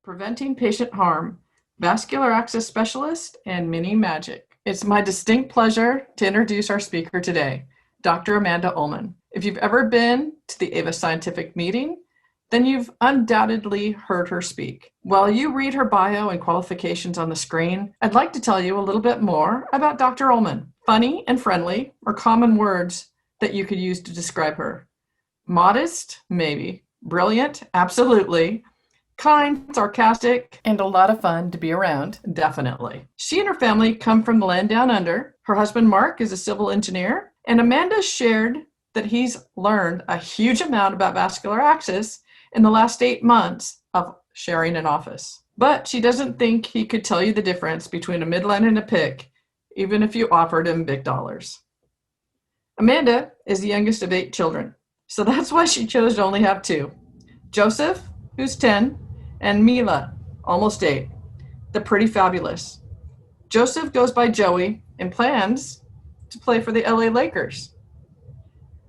Preventing Patient Harm, Vascular Access Specialist, and miniMAGIC. It's my distinct pleasure to introduce our speaker today, Dr. Amanda Ullman. If you've ever been to the AVA Scientific Meeting, then you've undoubtedly heard her speak. While you read her bio and qualifications on the screen, I'd like to tell you a little bit more about Dr. Ullman. Funny and friendly are common words that you could use to describe her. Modest, maybe. Brilliant, absolutely. Kind, sarcastic, and a lot of fun to be around, definitely. She and her family come from the land down under. Her husband, Mark, is a civil engineer, and Amanda shared that he's learned a huge amount about vascular access in the last 8 months of sharing an office. But she doesn't think he could tell you the difference between a midline and a pick, even if you offered him big dollars. Amanda is the youngest of 8 children, so that's why she chose to only have 2. Joseph, who's 10, and Mila, almost 8. The pretty fabulous. Joseph goes by Joey and plans to play for the LA Lakers.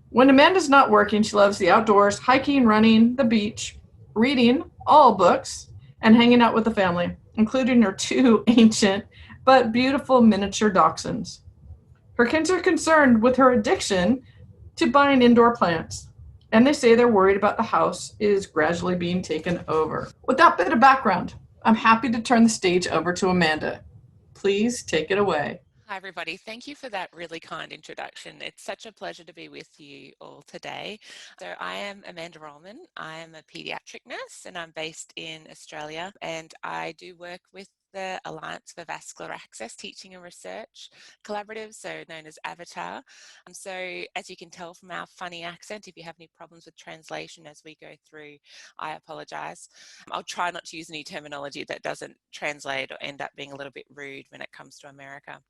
When Amanda's not working, she loves the outdoors, hiking, running, the beach, reading all books, and hanging out with the family, including her 2 ancient but beautiful miniature dachshunds. Her kids are concerned with her addiction to buying indoor plants, and they say they're worried about the house is gradually being taken over. With that bit of background, I'm happy to turn the stage over to Amanda. Please take it away. Hi, everybody. Thank you for that really kind introduction. It's such a pleasure to be with you all today. So I am Amanda Ullman. I am a pediatric nurse and I'm based in Australia, and I do work with the Alliance for Vascular Access Teaching and Research Collaborative, so known as AVATAR. So as you can tell from our funny accent, if you have any problems with translation as we go through, I apologize. I'll try not to use any terminology that doesn't translate or end up being a little bit rude when it comes to America.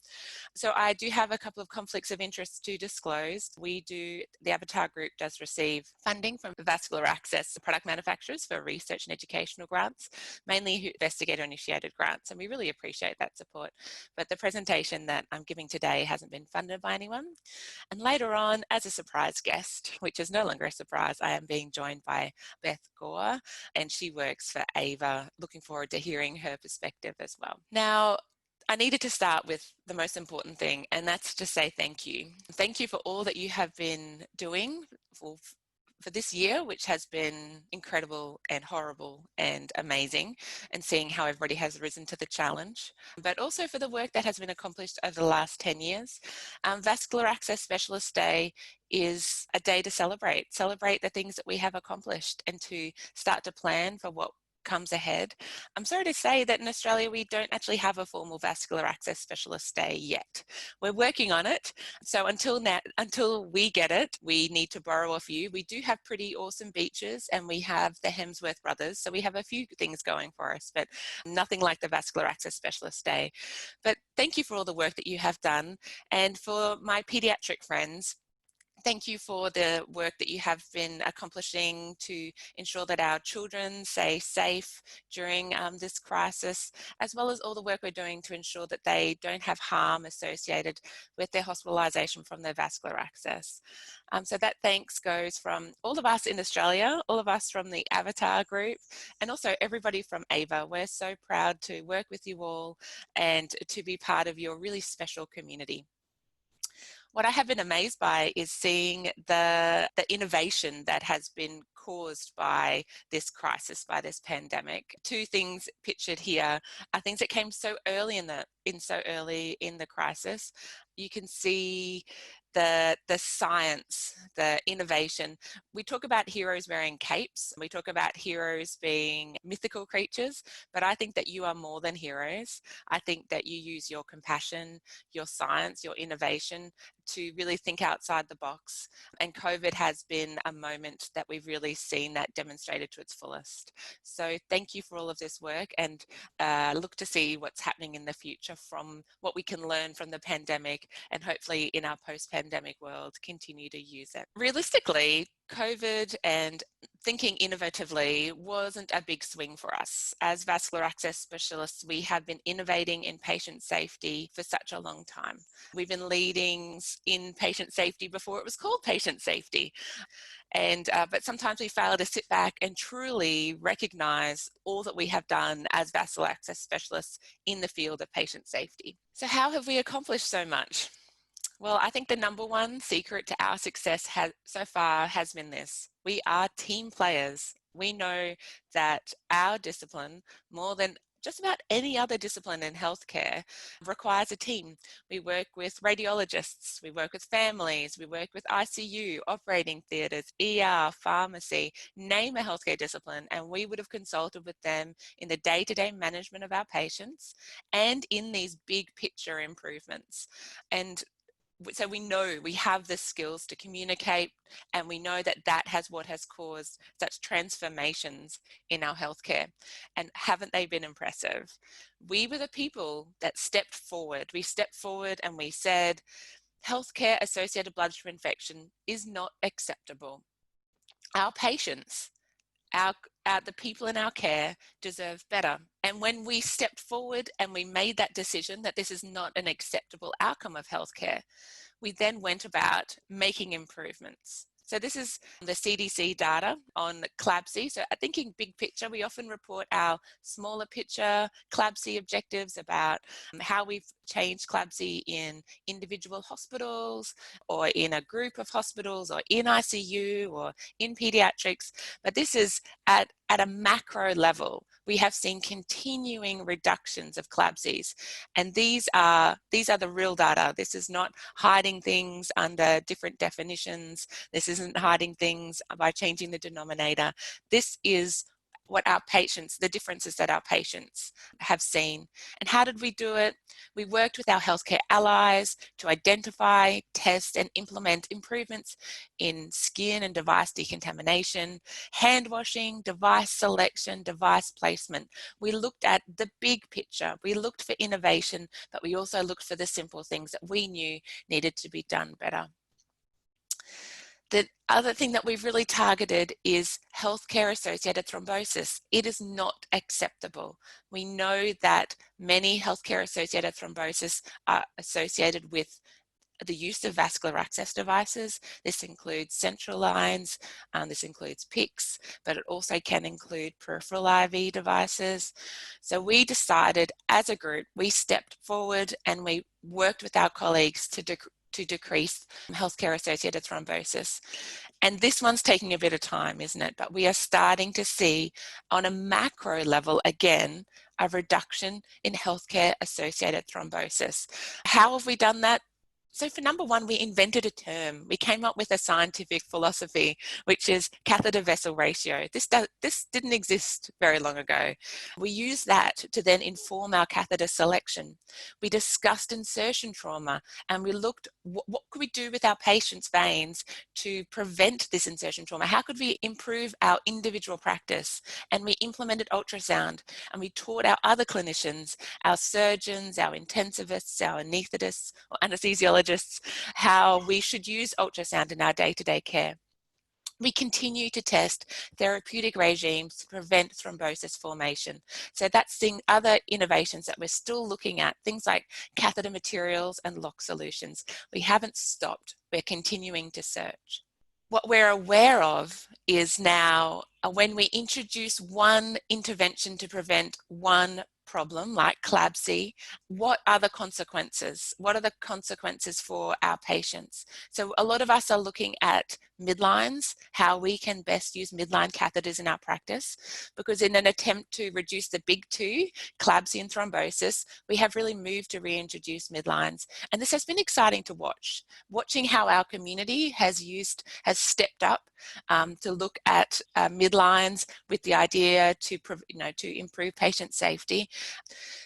So I do have a couple of conflicts of interest to disclose. The AVATAR group does receive funding from vascular access product manufacturers for research and educational grants, mainly investigator-initiated grants, and we really appreciate that support. But the presentation that I'm giving today hasn't been funded by anyone. And later on, as a surprise guest, which is no longer a surprise, I am being joined by Beth Gore, and she works for AVA. Looking forward to hearing her perspective as well. Now, I needed to start with the most important thing, and that's to say thank you. Thank you for all that you have been doing for this year, which has been incredible and horrible and amazing, and seeing how everybody has risen to the challenge, but also for the work that has been accomplished over the last 10 years. Vascular Access Specialist Day is a day to celebrate the things that we have accomplished and to start to plan for what comes ahead. I'm sorry to say that in Australia we don't actually have a formal vascular access specialist day yet. We're working on it. So until we get it, we need to borrow a few. We do have pretty awesome beaches, and we have the Hemsworth brothers, so we have a few things going for us, but nothing like the vascular access specialist day. But thank you for all the work that you have done, and for my pediatric friends, thank you for the work that you have been accomplishing to ensure that our children stay safe during this crisis, as well as all the work we're doing to ensure that they don't have harm associated with their hospitalisation from their vascular access. So that thanks goes from all of us in Australia, all of us from the AVATAR group, and also everybody from AVA. We're so proud to work with you all and to be part of your really special community. What I have been amazed by is seeing the innovation that has been caused by this crisis, by this pandemic. 2 things pictured here are things that came so early in the crisis. You can see the science, the innovation. We talk about heroes wearing capes. We talk about heroes being mythical creatures, but I think that you are more than heroes. I think that you use your compassion, your science, your innovation to really think outside the box. And COVID has been a moment that we've really seen that demonstrated to its fullest. So thank you for all of this work, and look to see what's happening in the future from what we can learn from the pandemic, and hopefully in our post-pandemic world continue to use it. Realistically, COVID and thinking innovatively wasn't a big swing for us. As vascular access specialists, we have been innovating in patient safety for such a long time. We've been leading in patient safety before it was called patient safety. But sometimes we fail to sit back and truly recognize all that we have done as vascular access specialists in the field of patient safety. So how have we accomplished so much? Well, I think the number one secret to our success so far has been this. We are team players. We know that our discipline, more than just about any other discipline in healthcare, requires a team. We work with radiologists, we work with families, we work with ICU, operating theatres, ER, pharmacy, name a healthcare discipline, and we would have consulted with them in the day-to-day management of our patients and in these big picture improvements. And so we know we have the skills to communicate, and we know that that has what has caused such transformations in our healthcare. And haven't they been impressive? We were the people that stepped forward. We stepped forward and we said, healthcare associated bloodstream infection is not acceptable. Our patients, the people in our care deserve better. And when we stepped forward and we made that decision that this is not an acceptable outcome of healthcare, we then went about making improvements. So this is the CDC data on CLABSI. So I think in big picture, we often report our smaller picture CLABSI objectives about how we've changed CLABSI in individual hospitals or in a group of hospitals or in ICU or in pediatrics. But this is at a macro level. We have seen continuing reductions of CLABSIs, and these are the real data. This is not hiding things under different definitions. This isn't hiding things by changing the denominator. This is what our patients, the differences that our patients have seen. And how did we do it? We worked with our healthcare allies to identify, test, and implement improvements in skin and device decontamination, hand washing, device selection, device placement. We looked at the big picture. We looked for innovation, but we also looked for the simple things that we knew needed to be done better. The other thing that we've really targeted is healthcare-associated thrombosis. It is not acceptable. We know that many healthcare-associated thrombosis are associated with the use of vascular access devices. This includes central lines, this includes PICCs, but it also can include peripheral IV devices. So we decided as a group, we stepped forward and we worked with our colleagues to decrease healthcare-associated thrombosis. And this one's taking a bit of time, isn't it? But we are starting to see on a macro level, again, a reduction in healthcare-associated thrombosis. How have we done that? So for number one, we invented a term. We came up with a scientific philosophy, which is catheter vessel ratio. This didn't exist very long ago. We used that to then inform our catheter selection. We discussed insertion trauma, and we looked what could we do with our patients' veins to prevent this insertion trauma? How could we improve our individual practice? And we implemented ultrasound, and we taught our other clinicians, our surgeons, our intensivists, our anaesthetists, or anesthesiologists, how we should use ultrasound in our day-to-day care. We continue to test therapeutic regimes to prevent thrombosis formation. So that's the other innovations that we're still looking at, things like catheter materials and lock solutions. We haven't stopped. We're continuing to search. What we're aware of is now when we introduce one intervention to prevent one problem like CLABSI, what are the consequences? What are the consequences for our patients? So a lot of us are looking at midlines, how we can best use midline catheters in our practice, because in an attempt to reduce the big two, CLABSI and thrombosis, we have really moved to reintroduce midlines. And this has been exciting to watch, watching how our community has stepped up to look at midlines with the idea to improve patient safety.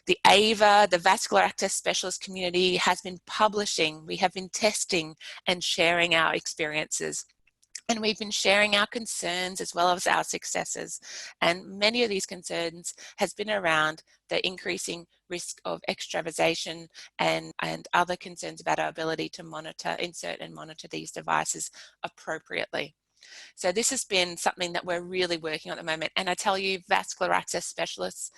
The AVA, the Vascular Access Specialist community, has been publishing. We have been testing and sharing our experiences. And we've been sharing our concerns as well as our successes. And many of these concerns has been around the increasing risk of extravasation and other concerns about our ability to insert and monitor these devices appropriately. So this has been something that we're really working on at the moment. And I tell you, vascular access specialists,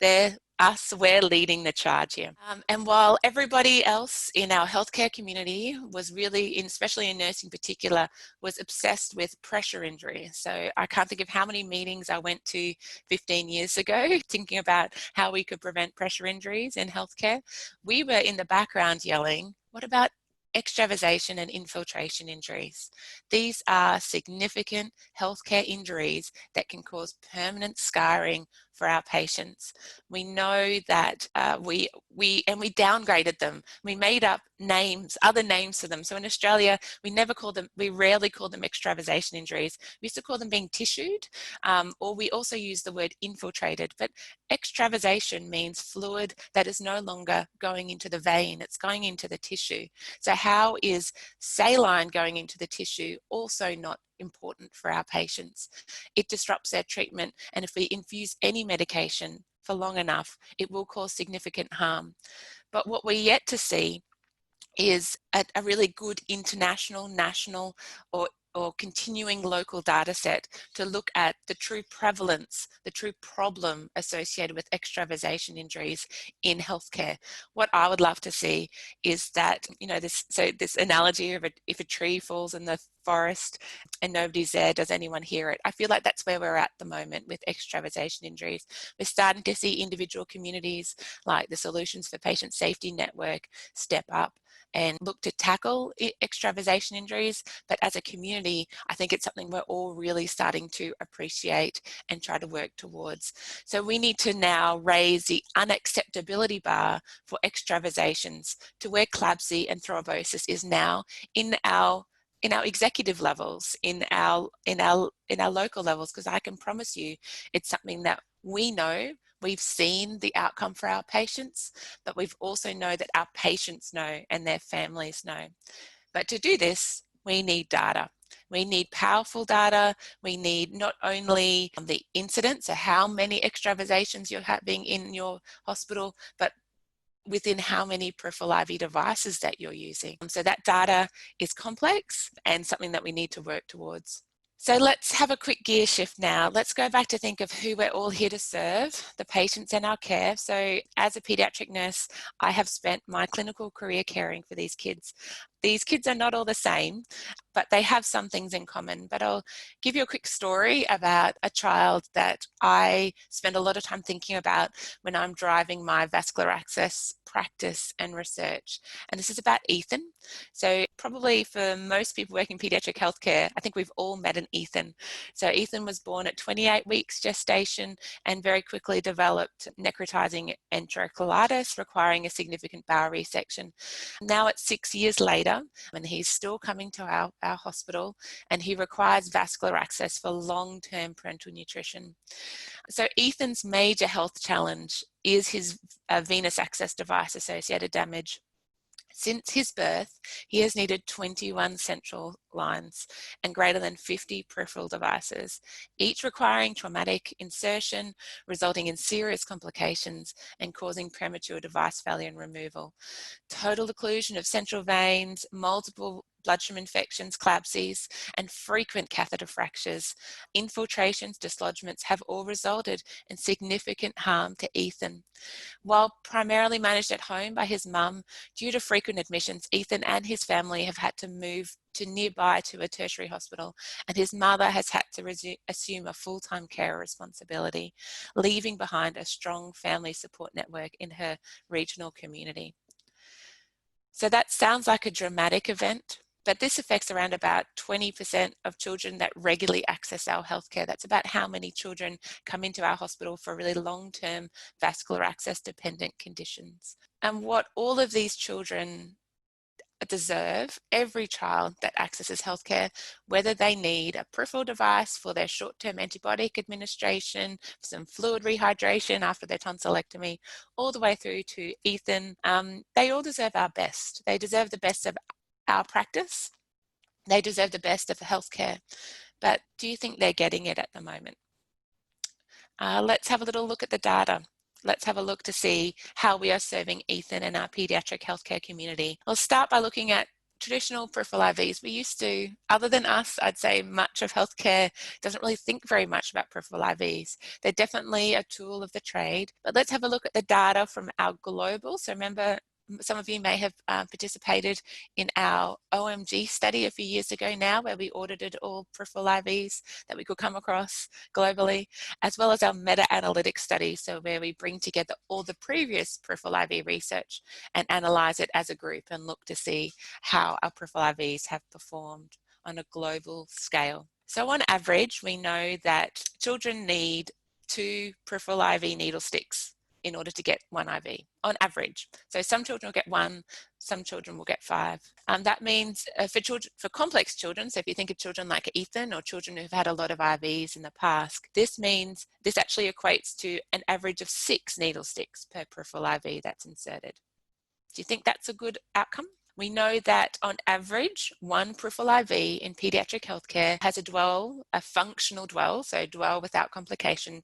we're leading the charge here. And while everybody else in our healthcare community was really, especially in nursing in particular, was obsessed with pressure injury. So I can't think of how many meetings I went to 15 years ago thinking about how we could prevent pressure injuries in healthcare. We were in the background yelling, what about extravasation and infiltration injuries? These are significant healthcare injuries that can cause permanent scarring for our patients. We know that we downgraded them. We made up names, other names for them. So in Australia, we rarely call them extravasation injuries. We used to call them being tissued, or we also use the word infiltrated. But extravasation means fluid that is no longer going into the vein, it's going into the tissue. So how is saline going into the tissue also not important for our patients? It disrupts their treatment, and if we infuse any medication for long enough, it will cause significant harm. But what we're yet to see is a really good international, national, or continuing local data set to look at the true prevalence, the true problem associated with extravasation injuries in healthcare. What I would love to see is that, this analogy of if a tree falls in the forest and nobody's there, does anyone hear it? I feel like that's where we're at the moment with extravasation injuries. We're starting to see individual communities like the Solutions for Patient Safety Network step up and look to tackle extravasation injuries. But as a community, I think it's something we're all really starting to appreciate and try to work towards. So we need to now raise the unacceptability bar for extravasations to where CLABSI and thrombosis is now in our executive levels, in our local levels, because I can promise you it's something that we know. We've seen the outcome for our patients, but we've also know that our patients know and their families know. But to do this, we need data. We need powerful data. We need not only the incidence, so how many extravasations you're having in your hospital, but within how many peripheral IV devices that you're using. So that data is complex and something that we need to work towards. So let's have a quick gear shift now. Let's go back to think of who we're all here to serve, the patients and our care. So as a pediatric nurse, I have spent my clinical career caring for these kids. These kids are not all the same, but they have some things in common. But I'll give you a quick story about a child that I spend a lot of time thinking about when I'm driving my vascular access practice and research. And this is about Ethan. So probably for most people working in pediatric healthcare, I think we've all met an Ethan. So Ethan was born at 28 weeks gestation and very quickly developed necrotizing enterocolitis, requiring a significant bowel resection. Now it's 6 years later, and he's still coming to our hospital, and he requires vascular access for long-term parenteral nutrition. So Ethan's major health challenge is his venous access device associated damage. Since his birth, he has needed 21 central lines and greater than 50 peripheral devices, each requiring traumatic insertion, resulting in serious complications and causing premature device failure and removal. Total occlusion of central veins, multiple bloodstream infections, CLABSIs, and frequent catheter fractures, infiltrations, dislodgements have all resulted in significant harm to Ethan. While primarily managed at home by his mum, due to frequent admissions, Ethan and his family have had to move nearby to a tertiary hospital, and his mother has had to assume a full-time care responsibility, leaving behind a strong family support network in her regional community. So that sounds like a dramatic event, but this affects around about 20% of children that regularly access our healthcare. That's about how many children come into our hospital for really long-term vascular access dependent conditions. And what all of these children deserve, every child that accesses healthcare, whether they need a peripheral device for their short-term antibiotic administration, some fluid rehydration after their tonsillectomy, all the way through to Ethan, they all deserve our best. They deserve the best of our practice. They deserve the best of the healthcare. But do you think they're getting it at the moment? Let's have a little look at the data. Let's have a look to see how we are serving Ethan and our pediatric healthcare community. I'll start by looking at traditional peripheral IVs, we used to, other than us, I'd say much of healthcare doesn't really think very much about peripheral IVs. They're definitely a tool of the trade, but let's have a look at the data from our global. So remember, some of you may have participated in our OMG study a few years ago now, where we audited all peripheral IVs that we could come across globally, as well as our meta-analytic study, so where we bring together all the previous peripheral IV research and analyze it as a group and look to see how our peripheral IVs have performed on a global scale. So on average, we know that children need 2 peripheral IV needle sticks in order to get 1 IV, on average. So some children will get 1, some children will get 5. That means for complex children, so if you think of children like Ethan or children who've had a lot of IVs in the past, this means this actually equates to an average of 6 needle sticks per peripheral IV that's inserted. Do you think that's a good outcome? We know that on average, 1 peripheral IV in pediatric healthcare has a functional dwell, so dwell without complication,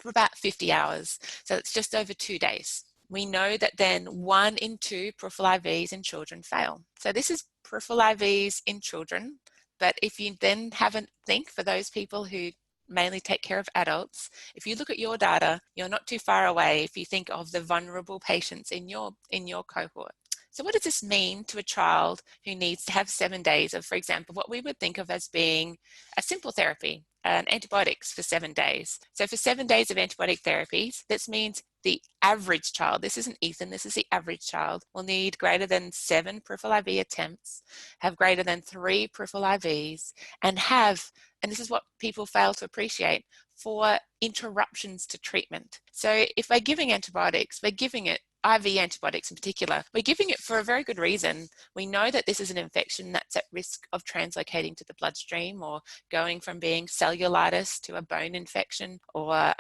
for about 50 hours. So it's just over 2 days. We know that then 1 in 2 peripheral IVs in children fail. So this is peripheral IVs in children, but if you then have a think for those people who mainly take care of adults, if you look at your data, you're not too far away if you think of the vulnerable patients in your cohort. So what does this mean to a child who needs to have 7 days of, for example, what we would think of as being a simple therapy, antibiotics for 7 days? So for 7 days of antibiotic therapies, this means the average child, this isn't Ethan, this is the average child, will need greater than 7 peripheral IV attempts, have greater than 3 peripheral IVs, and this is what people fail to appreciate, 4 interruptions to treatment. So if we're giving antibiotics, we're giving it IV antibiotics in particular, we're giving it for a very good reason. We know that this is an infection that's at risk of translocating to the bloodstream or going from being cellulitis to a bone infection or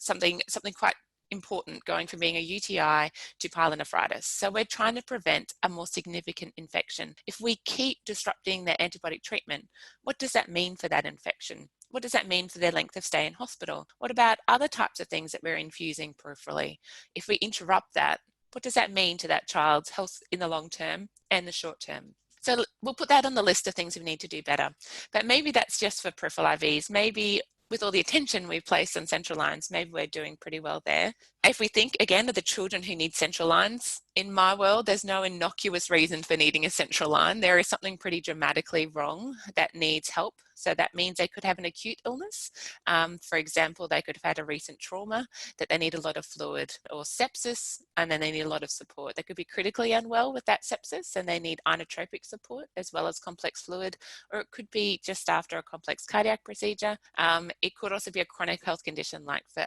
something quite important, going from being a UTI to pyelonephritis. So we're trying to prevent a more significant infection. If we keep disrupting their antibiotic treatment, what does that mean for that infection? What does that mean for their length of stay in hospital? What about other types of things that we're infusing peripherally? If we interrupt that, what does that mean to that child's health in the long term and the short term? So we'll put that on the list of things we need to do better. But maybe that's just for peripheral IVs. Maybe with all the attention we've placed on central lines, maybe we're doing pretty well there. If we think again of the children who need central lines, in my world, there's no innocuous reason for needing a central line. There is something pretty dramatically wrong that needs help. So that means they could have an acute illness. For example, they could have had a recent trauma that they need a lot of fluid, or sepsis, and then they need a lot of support. They could be critically unwell with that sepsis and they need inotropic support as well as complex fluid, or it could be just after a complex cardiac procedure. It could also be a chronic health condition like for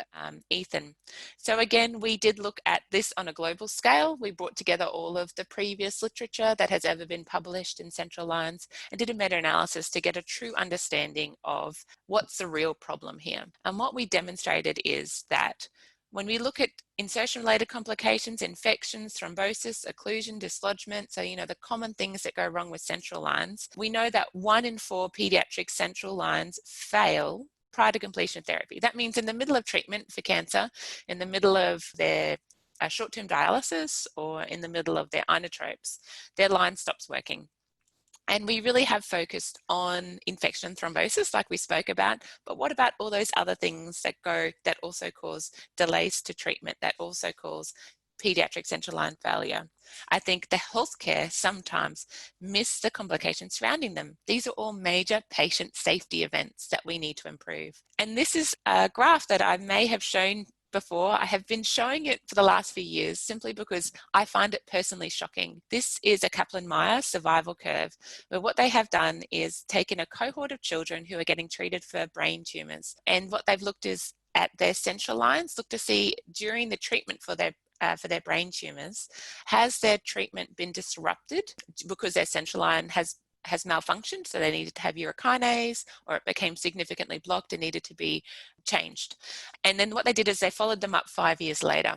Ethan. So again, we did look at this on a global scale. We brought together all of the previous literature that has ever been published in central lines and did a meta-analysis to get a true understanding of what's the real problem here. And what we demonstrated is that when we look at insertion-related complications, infections, thrombosis, occlusion, dislodgement, so the common things that go wrong with central lines, we know that 1 in 4 pediatric central lines fail prior to completion of therapy. That means in the middle of treatment for cancer, in the middle of their short-term dialysis, or in the middle of their inotropes, their line stops working. And we really have focused on infection and thrombosis like we spoke about, but what about all those other things that also cause delays to treatment, that also cause pediatric central line failure? I think the healthcare sometimes miss the complications surrounding them. These are all major patient safety events that we need to improve. And this is a graph that I may have shown before. I have been showing it for the last few years simply because I find it personally shocking. This is a Kaplan-Meier survival curve, where what they have done is taken a cohort of children who are getting treated for brain tumors, and what they've looked is at their central lines, look to see during the treatment for their brain tumors, has their treatment been disrupted because their central line has malfunctioned, so they needed to have urokinase, or it became significantly blocked and needed to be changed. And then what they did is they followed them up 5 years later.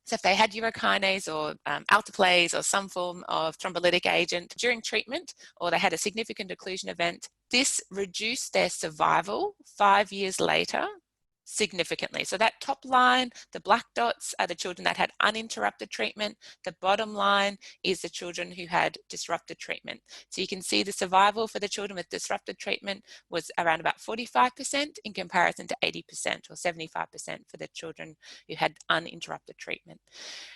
So if they had urokinase or alteplase or some form of thrombolytic agent during treatment, or they had a significant occlusion event, this reduced their survival 5 years later significantly. So that top line, the black dots, are the children that had uninterrupted treatment. The bottom line is the children who had disrupted treatment. So you can see the survival for the children with disrupted treatment was around about 45% in comparison to 80% or 75% for the children who had uninterrupted treatment.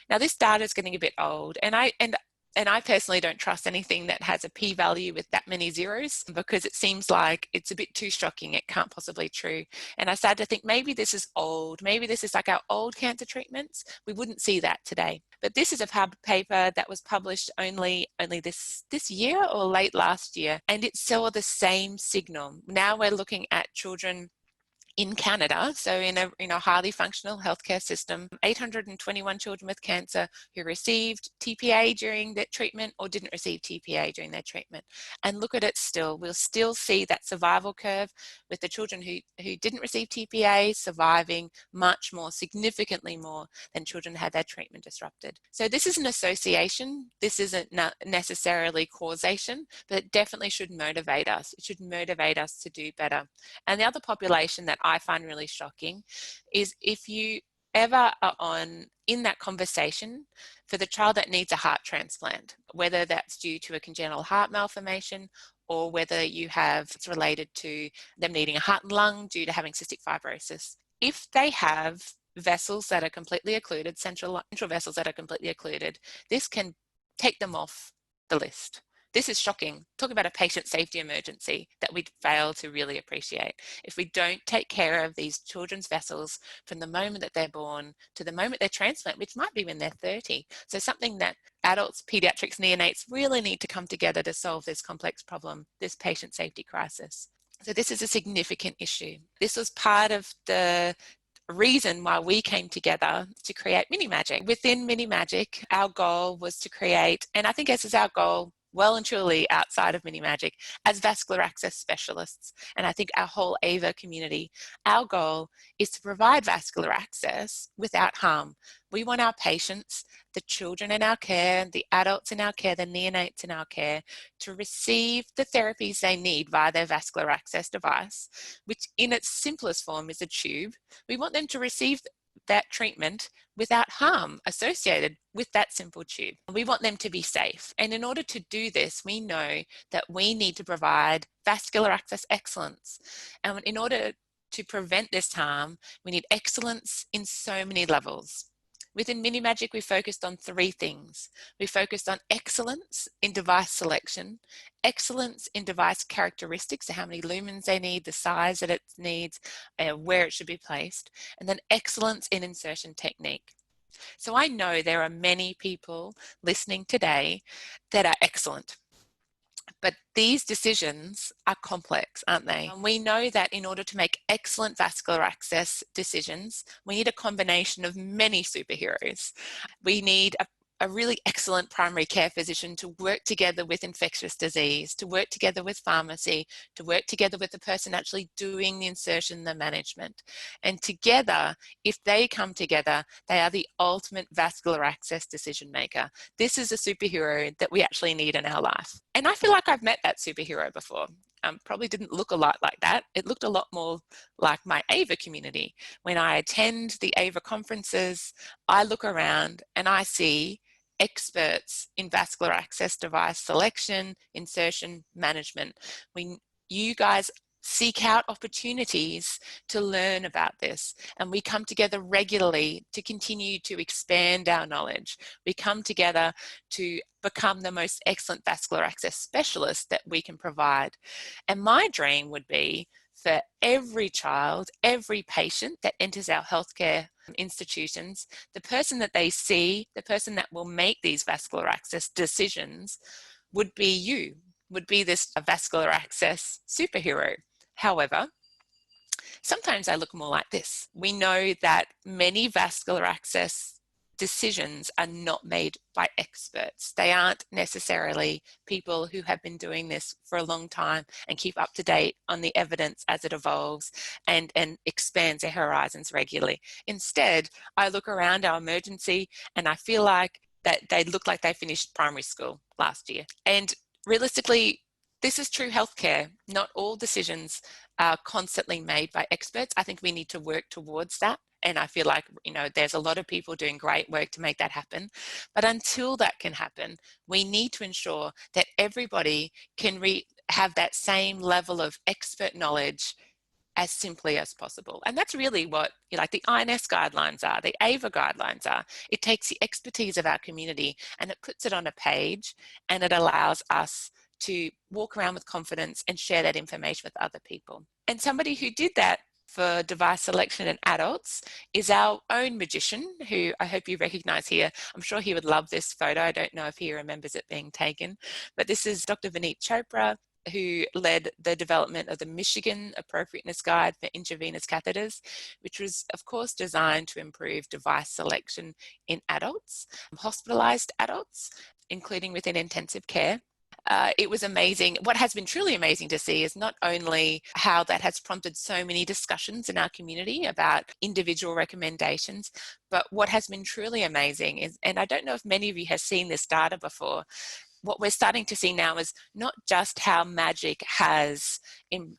Now this data is getting a bit old, and I personally don't trust anything that has a p-value with that many zeros, because it seems like it's a bit too shocking. It can't possibly be true. And I started to think maybe this is old. Maybe this is like our old cancer treatments. We wouldn't see that today. But this is a paper that was published only this year or late last year, and it saw the same signal. Now we're looking at children in Canada, so in a highly functional healthcare system, 821 children with cancer who received TPA during their treatment or didn't receive TPA during their treatment. And look at it still. We'll still see that survival curve with the children who didn't receive TPA surviving much more, significantly more than children who had their treatment disrupted. So this is an association. This isn't necessarily causation, but it definitely should motivate us. It should motivate us to do better. And the other population that I find really shocking is if you ever are in that conversation for the child that needs a heart transplant, whether that's due to a congenital heart malformation or whether it's related to them needing a heart and lung due to having cystic fibrosis. If they have vessels that are completely occluded, central vessels that are completely occluded, this can take them off the list. This is shocking. Talk about a patient safety emergency that we fail to really appreciate. If we don't take care of these children's vessels from the moment that they're born to the moment they're transplant, which might be when they're 30. So something that adults, pediatrics, neonates really need to come together to solve this complex problem, this patient safety crisis. So this is a significant issue. This was part of the reason why we came together to create miniMAGIC. Within miniMAGIC, our goal was to create, and I think this is our goal well and truly outside of miniMAGIC, as vascular access specialists, and I think our whole AVA community, our goal is to provide vascular access without harm. We want our patients, the children in our care, the adults in our care, the neonates in our care, to receive the therapies they need via their vascular access device, which in its simplest form is a tube. We want them to receive that treatment without harm associated with that simple tube. We want them to be safe. And in order to do this, we know that we need to provide vascular access excellence. And in order to prevent this harm, we need excellence in so many levels. Within miniMAGIC, we focused on three things. We focused on excellence in device selection, excellence in device characteristics, so how many lumens they need, the size that it needs, where it should be placed, and then excellence in insertion technique. So I know there are many people listening today that are excellent. But these decisions are complex, aren't they? And we know that in order to make excellent vascular access decisions, we need a combination of many superheroes. We need a really excellent primary care physician to work together with infectious disease, to work together with pharmacy, to work together with the person actually doing the insertion, the management. And together, if they come together, they are the ultimate vascular access decision maker. This is a superhero that we actually need in our life. And I feel like I've met that superhero before. Probably didn't look a lot like that. It looked a lot more like my AVA community. When I attend the AVA conferences, I look around and I see experts in vascular access device selection, insertion, management. You guys seek out opportunities to learn about this, and we come together regularly to continue to expand our knowledge. We come together to become the most excellent vascular access specialist that we can provide. And my dream would be for every child, every patient that enters our healthcare institutions, the person that they see, the person that will make these vascular access decisions would be you, would be this vascular access superhero. However, sometimes I look more like this. We know that many vascular access decisions are not made by experts. They aren't necessarily people who have been doing this for a long time and keep up to date on the evidence as it evolves and expands their horizons regularly. Instead, I look around our emergency and I feel like that they look like they finished primary school last year. And realistically, This is true healthcare. Not all decisions are constantly made by experts. I think we need to work towards that. And I feel like, there's a lot of people doing great work to make that happen. But until that can happen, we need to ensure that everybody can have that same level of expert knowledge as simply as possible. And that's really what the INS guidelines are, the AVA guidelines are. It takes the expertise of our community and it puts it on a page, and it allows us to walk around with confidence and share that information with other people. And somebody who did that for device selection in adults is our own magician, who I hope you recognize here. I'm sure he would love this photo. I don't know if he remembers it being taken, but this is Dr. Vineet Chopra, who led the development of the Michigan Appropriateness Guide for Intravenous Catheters, which was, of course, designed to improve device selection in adults, hospitalized adults, including within intensive care. It was amazing. What has been truly amazing to see is not only how that has prompted so many discussions in our community about individual recommendations, but what has been truly amazing is, and I don't know if many of you have seen this data before, what we're starting to see now is not just how MAGIC has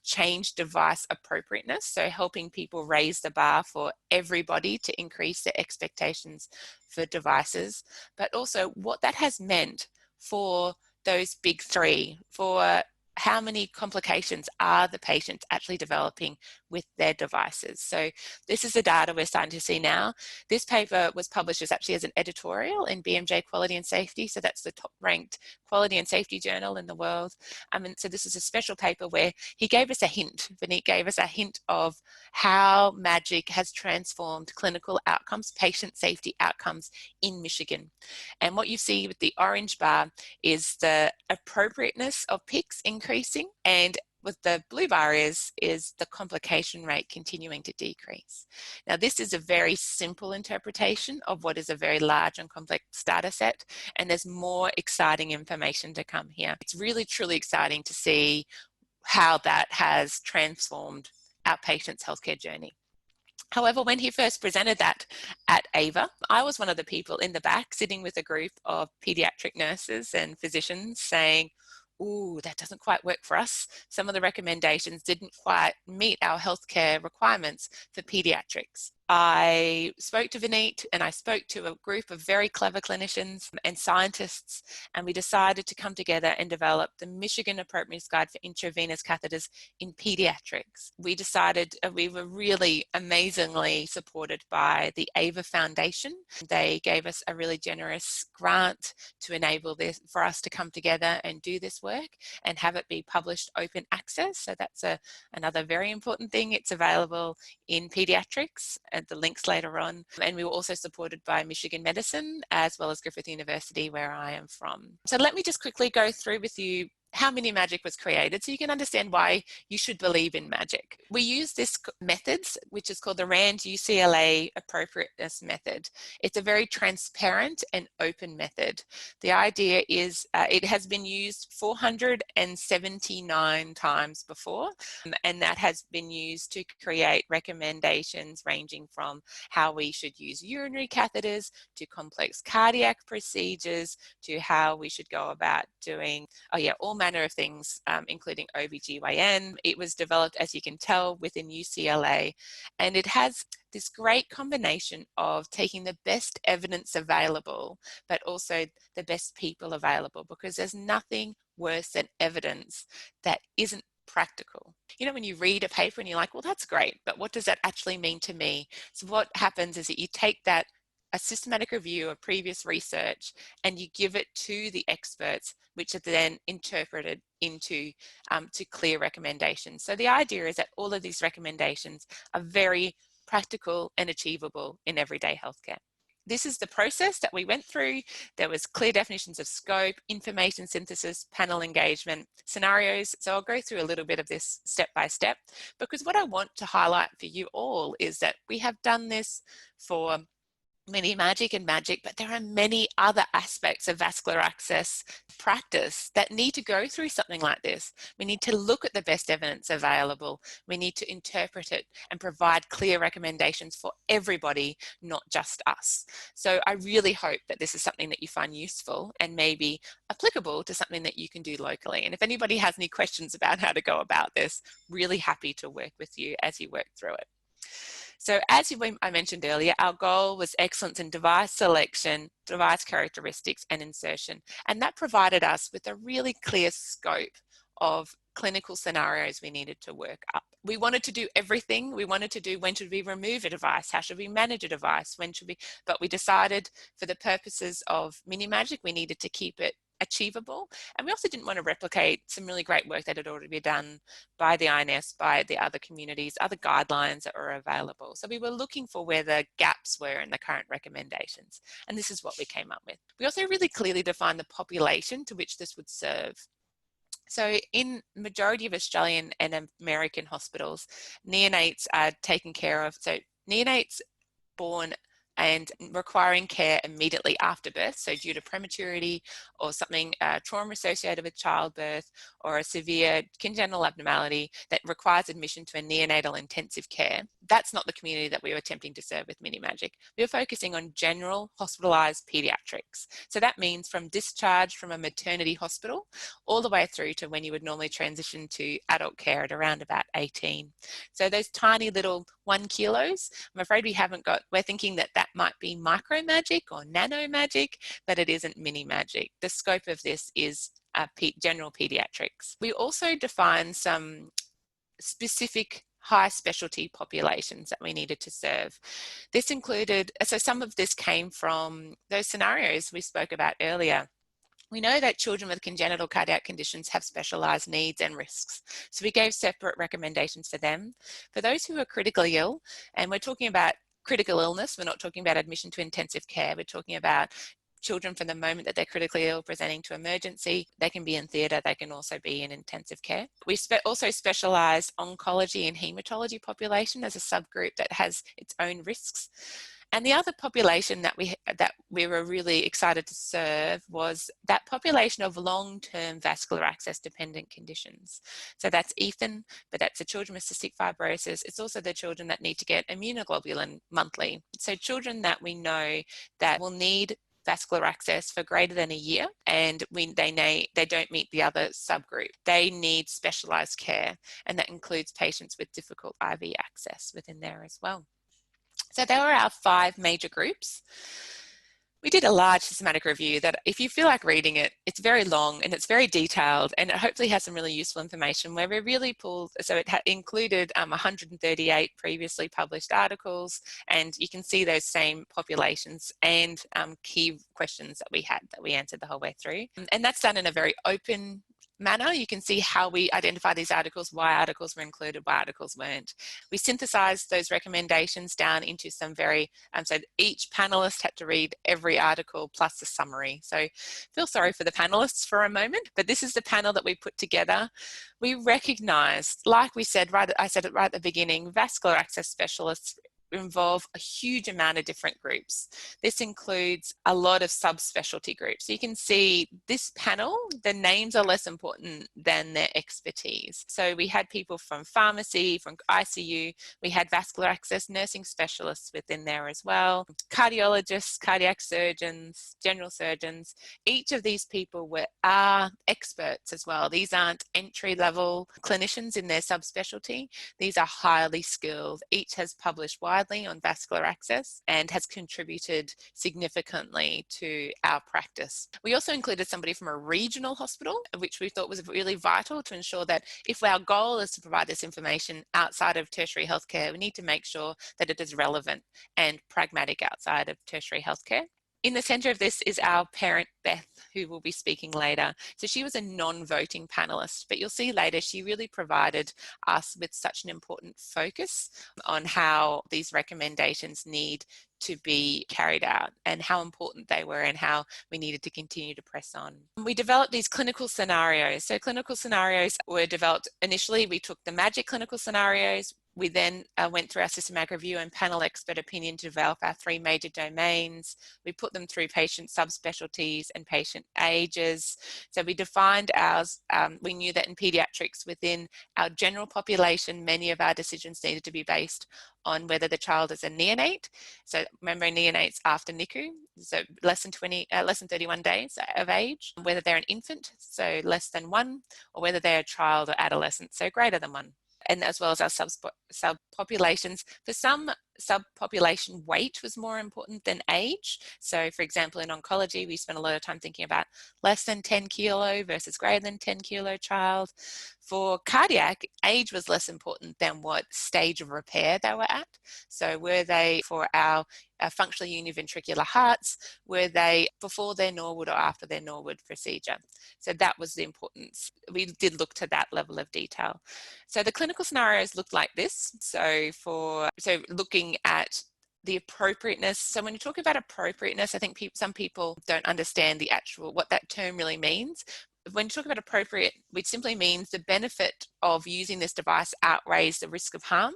changed device appropriateness, so helping people raise the bar for everybody to increase their expectations for devices, but also what that has meant for those big three, for how many complications are the patients actually developing with their devices. So this is the data we're starting to see now. This paper was published actually as an editorial in BMJ Quality and Safety. So that's the top ranked quality and safety journal in the world. And so this is a special paper where he gave us a hint. Vineet gave us a hint of how MAGIC has transformed clinical outcomes, patient safety outcomes in Michigan. And what you see with the orange bar is the appropriateness of PICS increasing, and what the blue bar is the complication rate continuing to decrease. Now, this is a very simple interpretation of what is a very large and complex data set, and there's more exciting information to come here. It's really, truly exciting to see how that has transformed our patients' healthcare journey. However, when he first presented that at AVA, I was one of the people in the back sitting with a group of pediatric nurses and physicians saying, ooh, that doesn't quite work for us. Some of the recommendations didn't quite meet our healthcare requirements for pediatrics. I spoke to Vineet and I spoke to a group of very clever clinicians and scientists, and we decided to come together and develop the Michigan Appropriateness Guide for Intravenous Catheters in Pediatrics. We decided we were really amazingly supported by the AVA Foundation. They gave us a really generous grant to enable this for us to come together and do this work and have it be published open access. So that's another very important thing. It's available in Pediatrics, and the links later on. And we were also supported by Michigan Medicine as well as Griffith University, where I am from. So let me just quickly go through with you how miniMAGIC was created so you can understand why you should believe in MAGIC. We use this methods, which is called the RAND UCLA Appropriateness Method. It's a very transparent and open method. The idea is it has been used 479 times before, and that has been used to create recommendations ranging from how we should use urinary catheters to complex cardiac procedures to how we should go about doing, all manner of things, including OBGYN. It was developed, as you can tell, within UCLA, and it has this great combination of taking the best evidence available, but also the best people available, because there's nothing worse than evidence that isn't practical. You know, when you read a paper and you're like, well, that's great, but what does that actually mean to me? So what happens is that you take that, a systematic review of previous research, and you give it to the experts, which are then interpreted into to clear recommendations. So the idea is that all of these recommendations are very practical and achievable in everyday healthcare. This is the process that we went through. There was clear definitions of scope, information synthesis, panel engagement, scenarios. So I'll go through a little bit of this step by step, because what I want to highlight for you all is that we have done this for miniMAGIC and MAGIC, but there are many other aspects of vascular access practice that need to go through something like this. We need to look at the best evidence available. We need to interpret it and provide clear recommendations for everybody, not just us. So I really hope that this is something that you find useful and maybe applicable to something that you can do locally. And if anybody has any questions about how to go about this, really happy to work with you as you work through it. So as I mentioned earlier, our goal was excellence in device selection, device characteristics, and insertion. And that provided us with a really clear scope of clinical scenarios we needed to work up. We wanted to do everything. We wanted to do when should we remove a device? How should we manage a device? But we decided for the purposes of miniMAGIC, we needed to keep it achievable. And we also didn't want to replicate some really great work that had already been done by the INS, by the other communities, other guidelines that were available. So we were looking for where the gaps were in the current recommendations. And this is what we came up with. We also really clearly defined the population to which this would serve. So in majority of Australian and American hospitals, neonates are taken care of. So neonates born and requiring care immediately after birth, so due to prematurity or something, trauma associated with childbirth or a severe congenital abnormality that requires admission to a neonatal intensive care. That's not the community that we were attempting to serve with miniMAGIC. We were focusing on general hospitalized pediatrics. So that means from discharge from a maternity hospital all the way through to when you would normally transition to adult care at around about 18. So those tiny little 1 kilos, I'm afraid we're thinking that might be microMAGIC or nanoMAGIC, but it isn't miniMAGIC. The scope of this is general pediatrics. We also defined some specific high specialty populations that we needed to serve. This included, so some of this came from those scenarios we spoke about earlier. We know that children with congenital cardiac conditions have specialised needs and risks. So we gave separate recommendations for them. For those who are critically ill, and we're talking about critical illness, we're not talking about admission to intensive care, we're talking about children from the moment that they're critically ill presenting to emergency. They can be in theatre, they can also be in intensive care. We also specialise oncology and haematology population as a subgroup that has its own risks. And the other population that we were really excited to serve was that population of long-term vascular access dependent conditions. So that's Ethan, but that's the children with cystic fibrosis. It's also the children that need to get immunoglobulin monthly. So children that we know that will need vascular access for greater than a year, and they don't meet the other subgroup. They need specialised care, and that includes patients with difficult IV access within there as well. So there were our 5 major groups. We did a large systematic review that if you feel like reading it, it's very long and it's very detailed, and it hopefully has some really useful information where we really pulled, so it included 138 previously published articles, and you can see those same populations and key questions that we answered the whole way through. And that's done in a very open manner. You can see how we identify these articles, why articles were included, why articles weren't. We synthesized those recommendations down into some so each panelist had to read every article plus the summary. So feel sorry for the panelists for a moment, but this is the panel that we put together. We recognized, like I said it right at the beginning, vascular access specialists involve a huge amount of different groups. This includes a lot of subspecialty groups. So you can see this panel, the names are less important than their expertise. So we had people from pharmacy, from ICU, we had vascular access nursing specialists within there as well, cardiologists, cardiac surgeons, general surgeons. Each of these people are experts as well. These aren't entry-level clinicians in their subspecialty. These are highly skilled. Each has published widely on vascular access and has contributed significantly to our practice. We also included somebody from a regional hospital, which we thought was really vital to ensure that if our goal is to provide this information outside of tertiary healthcare, we need to make sure that it is relevant and pragmatic outside of tertiary healthcare. In the centre of this is our parent, Beth, who will be speaking later. So she was a non-voting panellist, but you'll see later she really provided us with such an important focus on how these recommendations need to be carried out and how important they were and how we needed to continue to press on. We developed these clinical scenarios. So clinical scenarios were developed initially. We took the MAGIC clinical scenarios, We then went through our systematic review and panel expert opinion to develop our 3 major domains. We put them through patient subspecialties and patient ages. So we defined ours. We knew that in pediatrics, within our general population, many of our decisions needed to be based on whether the child is a neonate. So remember, neonates after NICU, so less than 31 days of age, whether they're an infant, so less than 1, or whether they're a child or adolescent, so greater than 1. And as well as our subpopulations. For some, subpopulation weight was more important than age. So for example, in oncology, we spent a lot of time thinking about less than 10 kilo versus greater than 10 kilo child. For cardiac, age was less important than what stage of repair they were at. So were they, for our functional univentricular hearts, were they before their Norwood or after their Norwood procedure? So that was the importance. We did look to that level of detail. So the clinical scenarios looked like this. So looking at the appropriateness. So when you talk about appropriateness, I think some people don't understand what that term really means. When you talk about appropriate, which simply means the benefit of using this device outweighs the risk of harm.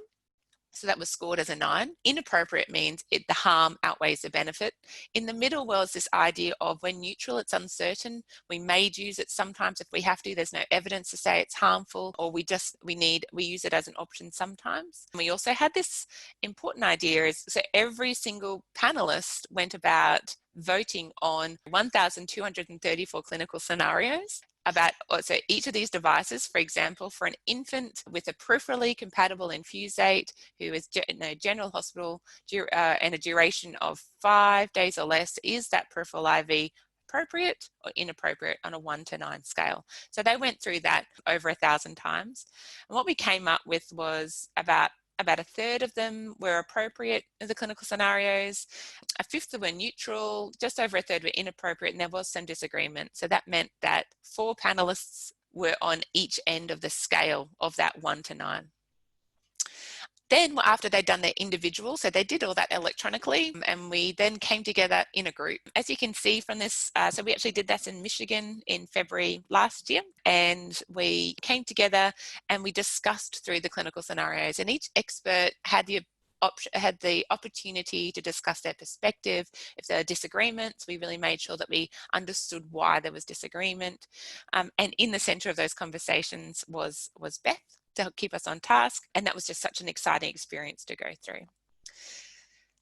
So that was scored as a 9. Inappropriate means the harm outweighs the benefit. In the middle was this idea of when neutral, it's uncertain. We may use it sometimes if we have to. There's no evidence to say it's harmful, or we use it as an option sometimes. And we also had this important idea so every single panelist went about voting on 1,234 clinical scenarios about each of these devices. For example, for an infant with a peripherally compatible infusate who is in a general hospital and a duration of 5 days or less, is that peripheral IV appropriate or inappropriate on a 1 to 9 scale? So they went through that over 1,000 times. And what we came up with was about a third of them were appropriate in the clinical scenarios, a fifth were neutral, just over a third were inappropriate, and there was some disagreement. So that meant that 4 panelists were on each end of the scale of that 1 to 9. Then after they'd done their individual, so they did all that electronically, and we then came together in a group. As you can see from this, so we actually did that in Michigan in February last year, and we came together and we discussed through the clinical scenarios, and each expert had the opportunity to discuss their perspective. If there are disagreements, we really made sure that we understood why there was disagreement. And in the center of those conversations was Beth, to help keep us on task. And that was just such an exciting experience to go through.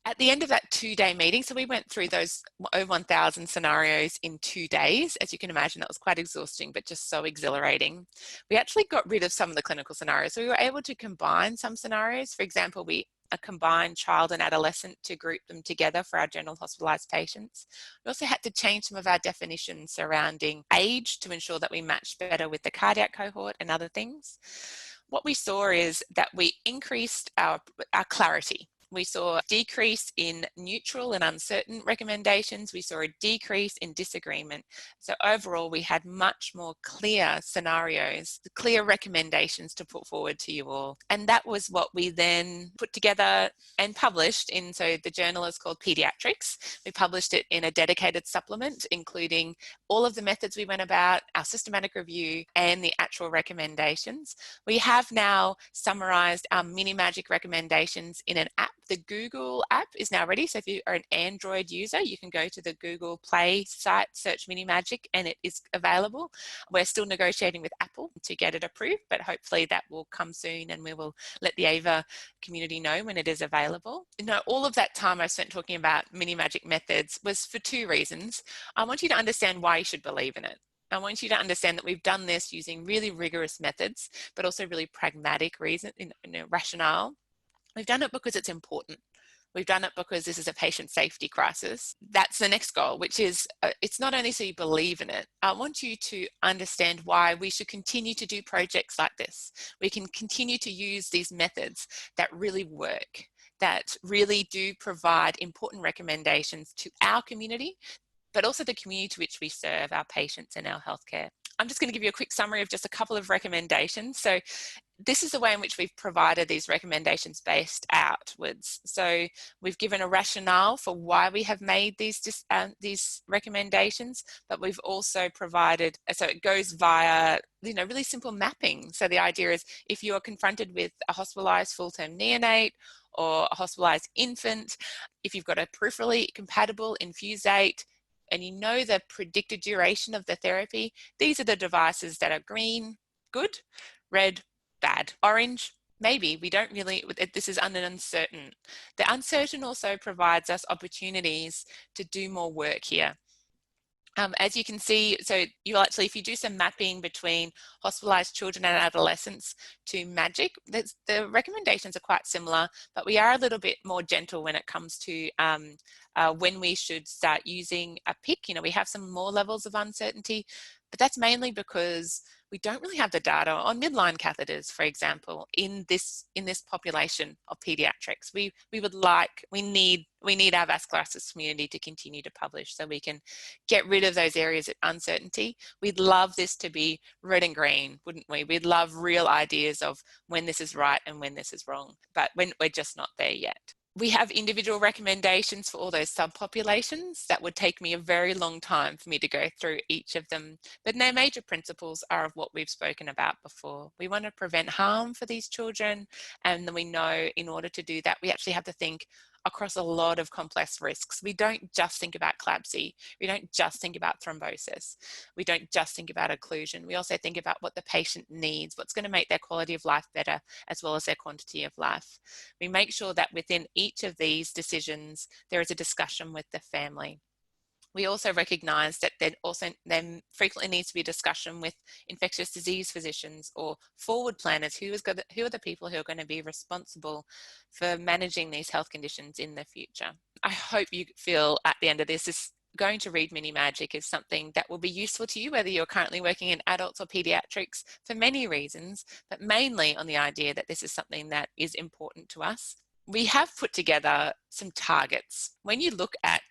At the end of that 2-day meeting, so we went through those over 1,000 scenarios in 2 days. As you can imagine, that was quite exhausting, but just so exhilarating. We actually got rid of some of the clinical scenarios. So we were able to combine some scenarios. For example, we combined child and adolescent to group them together for our general hospitalized patients. We also had to change some of our definitions surrounding age to ensure that we matched better with the cardiac cohort and other things. What we saw is that we increased our clarity. We saw a decrease in neutral and uncertain recommendations. We saw a decrease in disagreement. So overall, we had much more clear scenarios, clear recommendations to put forward to you all. And that was what we then put together and published in, so the journal is called Pediatrics. We published it in a dedicated supplement, including all of the methods we went about, our systematic review, and the actual recommendations. We have now summarized our miniMAGIC recommendations in an app. The Google app is now ready. So if you are an Android user, you can go to the Google Play site, search miniMAGIC, and it is available. We're still negotiating with Apple to get it approved, but hopefully that will come soon, and we will let the AVA community know when it is available. All of that time I spent talking about miniMAGIC methods was for 2 reasons. I want you to understand why you should believe in it. I want you to understand that we've done this using really rigorous methods, but also really pragmatic rationale. We've done it because it's important. We've done it because this is a patient safety crisis. That's the next goal, which is it's not only so you believe in it. I want you to understand why we should continue to do projects like this. We can continue to use these methods that really work, that really do provide important recommendations to our community, but also the community to which we serve, our patients and our healthcare. I'm just going to give you a quick summary of just a couple of recommendations. So this is the way in which we've provided these recommendations based outwards. So we've given a rationale for why we have made these recommendations, but we've also provided, so it goes via, really simple mapping. So the idea is, if you are confronted with a hospitalized full-term neonate or a hospitalized infant, if you've got a peripherally compatible infusate, and you know the predicted duration of the therapy, these are the devices that are green, good, red, bad, orange, maybe. We don't really, this is uncertain. The uncertain also provides us opportunities to do more work here. As you can see, so you actually, if you do some mapping between hospitalized children and adolescents to MAGIC, the recommendations are quite similar, but we are a little bit more gentle when it comes to when we should start using a PIC. We have some more levels of uncertainty, but that's mainly because we don't really have the data on midline catheters, for example, in this population of pediatrics. We need our vascular access community to continue to publish so we can get rid of those areas of uncertainty. We'd love this to be red and green, wouldn't we? We'd love real ideas of when this is right and when this is wrong, but we're just not there yet. We have individual recommendations for all those subpopulations. That would take me a very long time for me to go through each of them, but their major principles are of what we've spoken about before. We want to prevent harm for these children, and then we know in order to do that, we actually have to think across a lot of complex risks. We don't just think about CLABSI. We don't just think about thrombosis. We don't just think about occlusion. We also think about what the patient needs, what's going to make their quality of life better, as well as their quantity of life. We make sure that within each of these decisions, there is a discussion with the family. We also recognise that there frequently needs to be a discussion with infectious disease physicians or forward planners, who are the people who are going to be responsible for managing these health conditions in the future. I hope you feel at the end of this going to read miniMAGIC is something that will be useful to you, whether you're currently working in adults or pediatrics, for many reasons, but mainly on the idea that this is something that is important to us. We have put together some targets. When you look at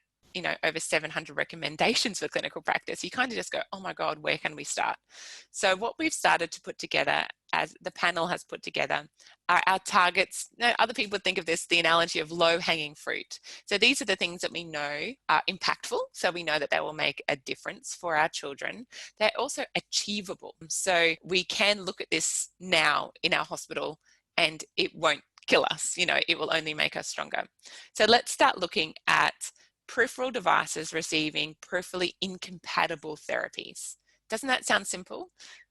over 700 recommendations for clinical practice, you kind of just go, oh my God, where can we start? So what we've started to put together, as the panel has put together, are our targets. Other people would think of this, the analogy of low-hanging fruit. So these are the things that we know are impactful, so we know that they will make a difference for our children. They're also achievable. So we can look at this now in our hospital and it won't kill us, it will only make us stronger. So let's start looking at peripheral devices receiving peripherally incompatible therapies. Doesn't that sound simple?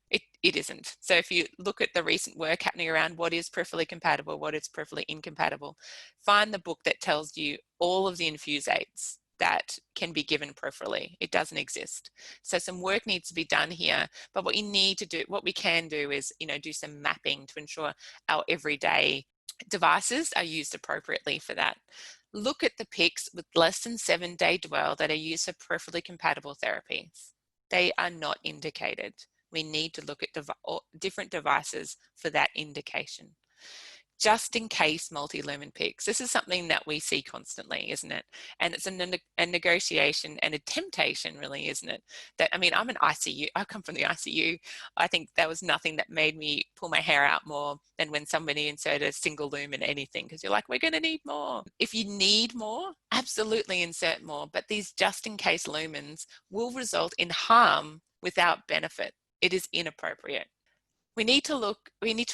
It isn't. So if you look at the recent work happening around what is peripherally compatible, what is peripherally incompatible, find the book that tells you all of the infusates that can be given peripherally. It doesn't exist. So some work needs to be done here, but what we can do is, do some mapping to ensure our everyday devices are used appropriately for that. Look at the PICs with less than 7-day dwell that are used for peripherally compatible therapies. They are not indicated. We need to look at different devices for that indication. Just in case multi-lumen PICs. This is something that we see constantly, isn't it? And it's a negotiation and a temptation, really, isn't it? I'm an ICU. I come from the ICU. I think there was nothing that made me pull my hair out more than when somebody inserted a single lumen anything, because you're like, we're going to need more. If you need more, absolutely insert more. But these just in case lumens will result in harm without benefit. It is inappropriate. We need to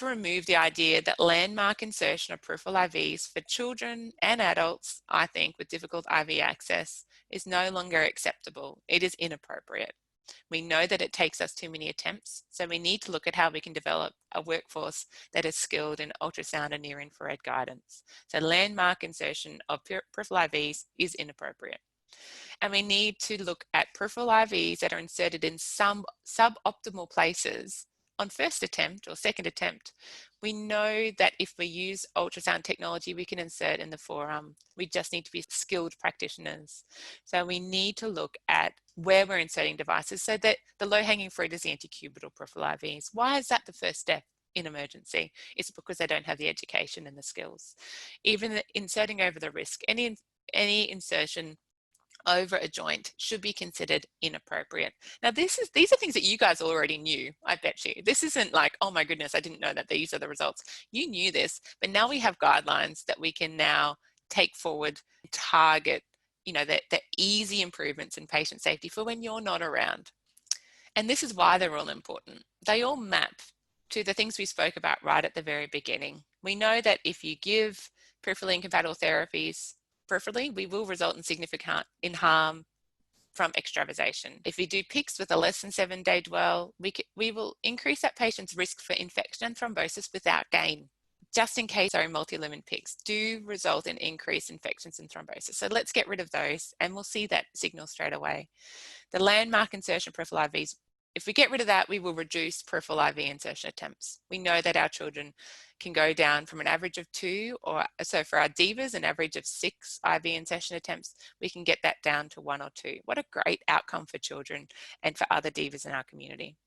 remove the idea that landmark insertion of peripheral IVs for children and adults, I think, with difficult IV access is no longer acceptable. It is inappropriate. We know that it takes us too many attempts, so we need to look at how we can develop a workforce that is skilled in ultrasound and near-infrared guidance. So landmark insertion of peripheral IVs is inappropriate. And we need to look at peripheral IVs that are inserted in some suboptimal places on first attempt or second attempt. We know that if we use ultrasound technology, we can insert in the forearm. We just need to be skilled practitioners. So we need to look at where we're inserting devices, so that the low-hanging fruit is the antecubital peripheral IVs. Why is that the first step in emergency? It's because they don't have the education and the skills. Even inserting over the risk, any insertion over a joint should be considered inappropriate. Now, these are things that you guys already knew, I bet you. This isn't like, oh my goodness, I didn't know that these are the results. You knew this, but now we have guidelines that we can now take forward, target, the easy improvements in patient safety for when you're not around. And this is why they're all important. They all map to the things we spoke about right at the very beginning. We know that if you give peripherally incompatible therapies peripherally, we will result in significant harm from extravasation. If we do PICCs with a less than 7-day dwell, we will increase that patient's risk for infection and thrombosis without gain. Just in case our multi-lumen PICCs do result in increased infections and thrombosis. So let's get rid of those, and we'll see that signal straight away. The landmark insertion peripheral IVs, if we get rid of that, we will reduce peripheral IV insertion attempts. We know that our children can go down from an average of 2, or so for our divas, an average of 6 IV insertion attempts, we can get that down to 1 or 2. What a great outcome for children and for other divas in our community.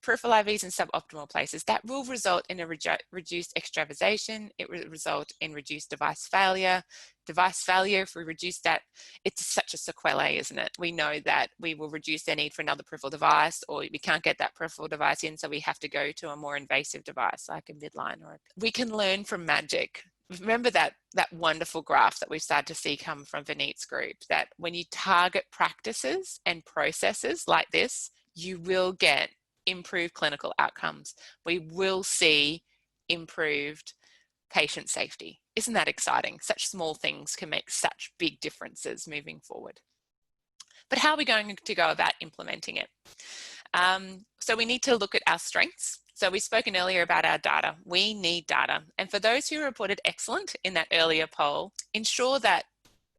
Peripheral IVs in suboptimal places, that will result in a reduced extravasation. It will result in reduced device failure. Device failure, if we reduce that, it's such a sequelae, isn't it? We know that we will reduce their need for another peripheral device, or we can't get that peripheral device in, so we have to go to a more invasive device like a midline. We can learn from MAGIC. Remember that wonderful graph that we've started to see come from Vineet's group, that when you target practices and processes like this, you will get improved clinical outcomes. We will see improved patient safety. Isn't that exciting? Such small things can make such big differences moving forward. But how are we going to go about implementing it? So we need to look at our strengths. So we've spoken earlier about our data. We need data. And for those who reported excellent in that earlier poll, ensure that,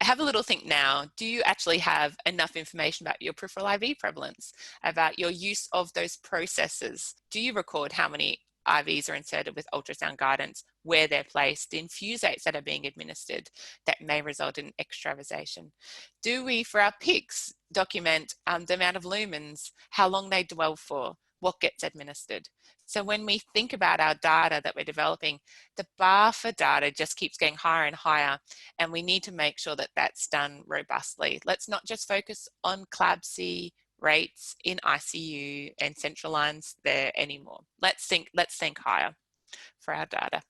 have a little think now, do you actually have enough information about your peripheral IV prevalence, about your use of those processes? Do you record how many IVs are inserted with ultrasound guidance, where they're placed, the infusates that are being administered that may result in extravasation? Do we, for our PICCs, document the amount of lumens, how long they dwell for, what gets administered? So when we think about our data that we're developing, the bar for data just keeps getting higher and higher, and we need to make sure that that's done robustly. Let's not just focus on CLABSI rates in ICU and central lines there anymore. Let's think higher for our data.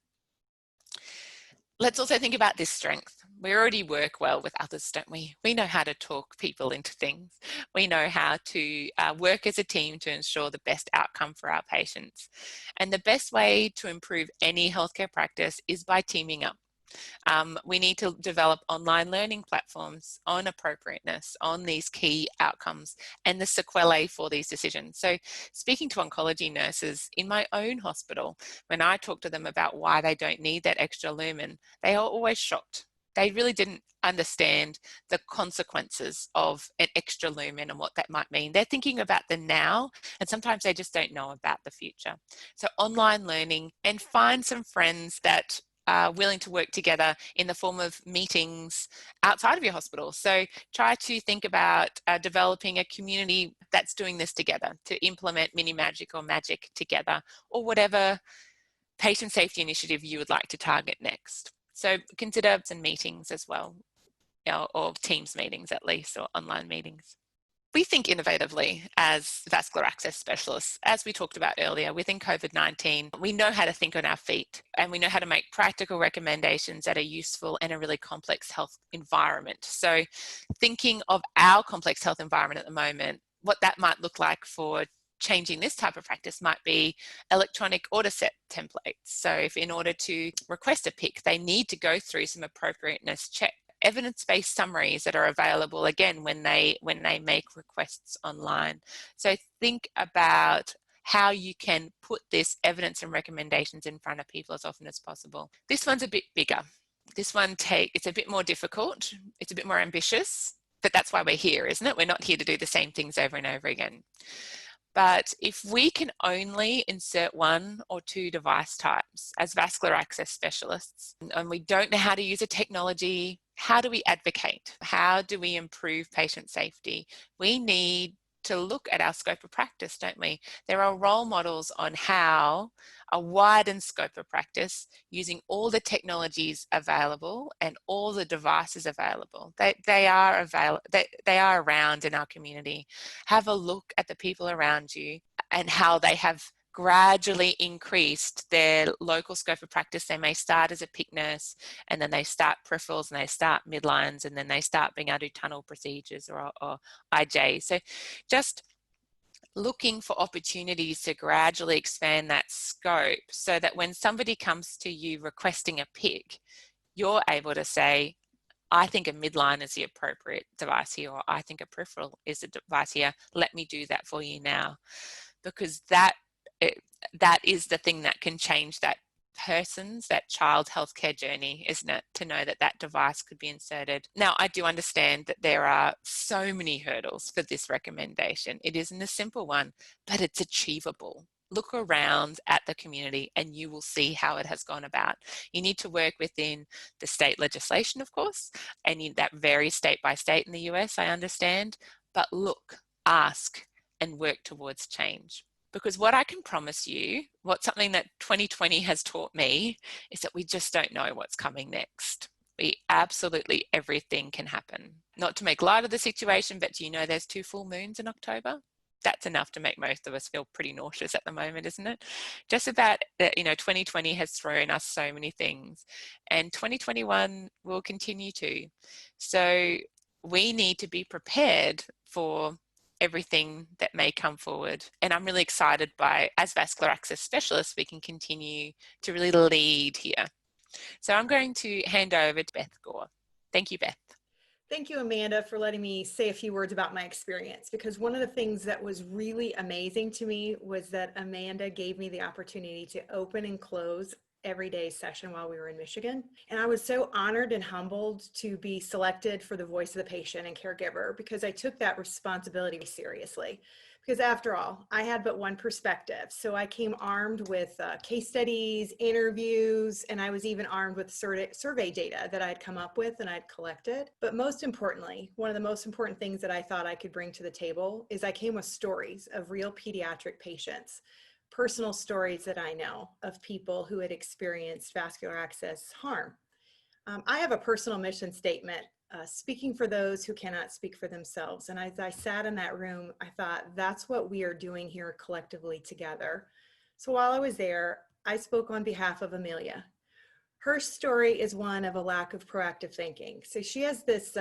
Let's also think about this strength. We already work well with others, don't we? We know how to talk people into things. We know how to work as a team to ensure the best outcome for our patients. And the best way to improve any healthcare practice is by teaming up. We need to develop online learning platforms on appropriateness, on these key outcomes and the sequelae for these decisions. So speaking to oncology nurses in my own hospital, when I talk to them about why they don't need that extra lumen, they are always shocked. They really didn't understand the consequences of an extra lumen and what that might mean. They're thinking about the now, and sometimes they just don't know about the future. So online learning, and find some friends that willing to work together in the form of meetings outside of your hospital. So try to think about developing a community that's doing this together to implement miniMAGIC or MAGIC together, or whatever patient safety initiative you would like to target next. So consider some meetings as well, or Teams meetings at least, or online meetings. We think innovatively as vascular access specialists. As we talked about earlier, within COVID-19, we know how to think on our feet, and we know how to make practical recommendations that are useful in a really complex health environment. So thinking of our complex health environment at the moment, what that might look like for changing this type of practice might be electronic order set templates. So if in order to request a PICC, they need to go through some appropriateness checks. Evidence-based summaries that are available again when they make requests online. So think about how you can put this evidence and recommendations in front of people as often as possible. This one's a bit bigger. This one it's a bit more difficult. It's a bit more ambitious, but that's why we're here, isn't it? We're not here to do the same things over and over again. But if we can only insert 1 or 2 device types as vascular access specialists, and we don't know how to use a technology, how do we advocate? How do we improve patient safety? We need to look at our scope of practice, don't we? There are role models on how a widened scope of practice using all the technologies available and all the devices available. They are around in our community. Have a look at the people around you and how they have gradually increased their local scope of practice. They may start as a PIC nurse, and then they start peripherals, and they start midlines, and then they start being able to do tunnel procedures or IJ. So just looking for opportunities to gradually expand that scope so that when somebody comes to you requesting a PIC, you're able to say, I think a midline is the appropriate device here, or I think a peripheral is a device here. Let me do that for you now. Because that is the thing that can change that child's healthcare journey, isn't it? To know that that device could be inserted. Now, I do understand that there are so many hurdles for this recommendation. It isn't a simple one, but it's achievable. Look around at the community and you will see how it has gone about. You need to work within the state legislation, of course, and that varies state by state in the US, I understand. But look, ask, and work towards change. Because what I can promise you, something that 2020 has taught me, is that we just don't know what's coming next. Absolutely everything can happen. Not to make light of the situation, but do you know there's 2 full moons in October? That's enough to make most of us feel pretty nauseous at the moment, isn't it? Just about, 2020 has thrown us so many things, and 2021 will continue to. So we need to be prepared for everything that may come forward. And I'm really excited as vascular access specialists, we can continue to really lead here. So I'm going to hand over to Beth Gore. Thank you, Beth. Thank you, Amanda, for letting me say a few words about my experience, because one of the things that was really amazing to me was that Amanda gave me the opportunity to open and close everyday session while we were in Michigan. And I was so honored and humbled to be selected for the voice of the patient and caregiver, because I took that responsibility seriously. Because after all, I had but one perspective. So I came armed with case studies, interviews, and I was even armed with survey data that I'd come up with and I'd collected. But most importantly, one of the most important things that I thought I could bring to the table is I came with stories of real pediatric patients, personal stories that I know of people who had experienced vascular access harm. I have a personal mission statement, speaking for those who cannot speak for themselves. And as I sat in that room, I thought, that's what we are doing here collectively together. So while I was there, I spoke on behalf of Amelia. Her story is one of a lack of proactive thinking. So she has this